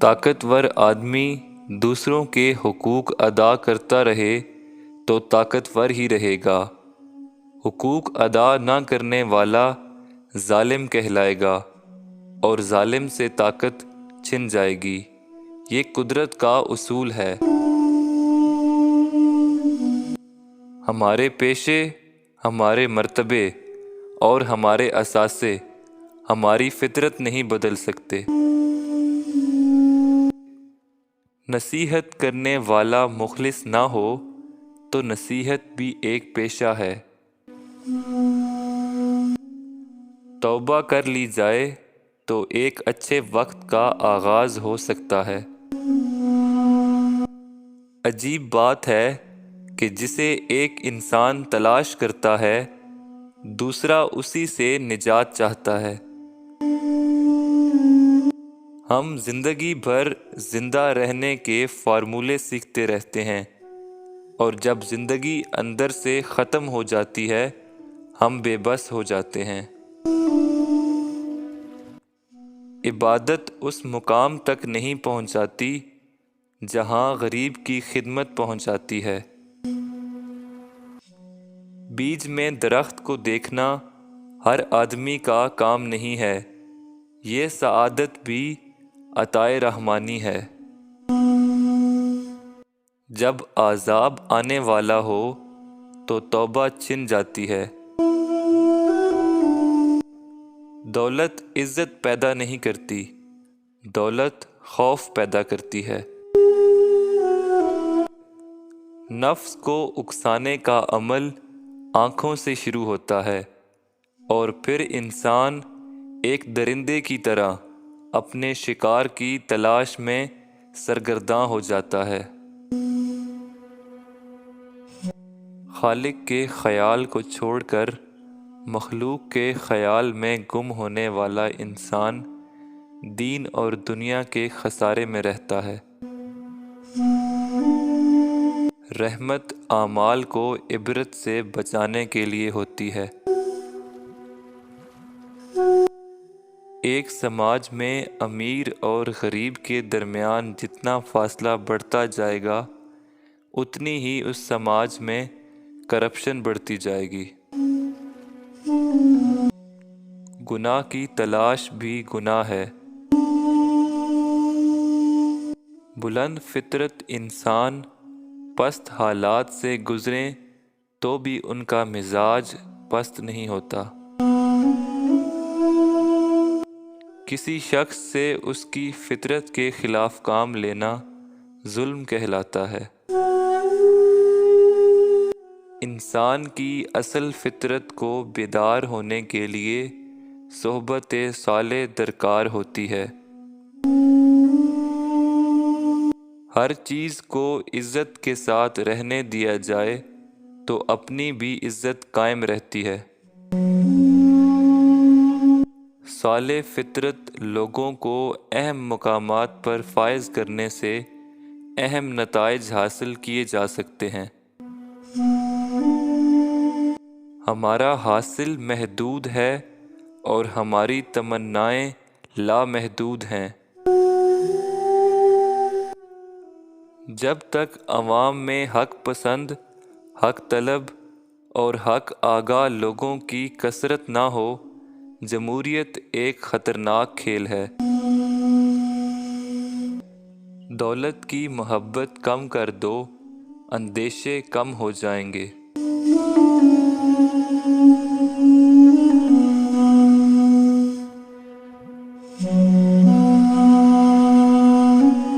طاقتور آدمی دوسروں کے حقوق ادا کرتا رہے تو طاقتور ہی رہے گا۔ حقوق ادا نہ کرنے والا ظالم کہلائے گا اور ظالم سے طاقت چھن جائے گی۔ یہ قدرت کا اصول ہے۔ ہمارے پیشے، ہمارے مرتبے اور ہمارے اثاثے ہماری فطرت نہیں بدل سکتے۔ نصیحت کرنے والا مخلص نہ ہو تو نصیحت بھی ایک پیشہ ہے۔ توبہ کر لی جائے تو ایک اچھے وقت کا آغاز ہو سکتا ہے۔ عجیب بات ہے کہ جسے ایک انسان تلاش کرتا ہے، دوسرا اسی سے نجات چاہتا ہے۔ ہم زندگی بھر زندہ رہنے کے فارمولے سیکھتے رہتے ہیں، اور جب زندگی اندر سے ختم ہو جاتی ہے، ہم بے بس ہو جاتے ہیں۔ عبادت اس مقام تک نہیں پہنچاتی جہاں غریب کی خدمت پہنچاتی ہے۔ بیچ میں درخت کو دیکھنا ہر آدمی کا کام نہیں ہے، یہ سعادت بھی عطائے رحمانی ہے۔ جب عذاب آنے والا ہو تو توبہ چھن جاتی ہے۔ دولت عزت پیدا نہیں کرتی، دولت خوف پیدا کرتی ہے۔ نفس کو اکسانے کا عمل آنکھوں سے شروع ہوتا ہے، اور پھر انسان ایک درندے کی طرح اپنے شکار کی تلاش میں سرگرداں ہو جاتا ہے۔ خالق کے خیال کو چھوڑ کر مخلوق کے خیال میں گم ہونے والا انسان دین اور دنیا کے خسارے میں رہتا ہے۔ رحمت اعمال کو عبرت سے بچانے کے لیے ہوتی ہے۔ ایک سماج میں امیر اور غریب کے درمیان جتنا فاصلہ بڑھتا جائے گا، اتنی ہی اس سماج میں کرپشن بڑھتی جائے گی۔ گناہ کی تلاش بھی گناہ ہے۔ بلند فطرت انسان پست حالات سے گزریں تو بھی ان کا مزاج پست نہیں ہوتا۔ کسی شخص سے اس کی فطرت کے خلاف کام لینا ظلم کہلاتا ہے۔ انسان کی اصل فطرت کو بیدار ہونے کے لیے صحبت صالح درکار ہوتی ہے۔ ہر چیز کو عزت کے ساتھ رہنے دیا جائے تو اپنی بھی عزت قائم رہتی ہے۔ صالح فطرت لوگوں کو اہم مقامات پر فائز کرنے سے اہم نتائج حاصل کیے جا سکتے ہیں۔ ہمارا حاصل محدود ہے اور ہماری تمنائیں لامحدود ہیں۔ جب تک عوام میں حق پسند، حق طلب اور حق آگاہ لوگوں کی کثرت نہ ہو، جمہوریت ایک خطرناک کھیل ہے۔ دولت کی محبت کم کر دو، اندیشے کم ہو جائیں گے۔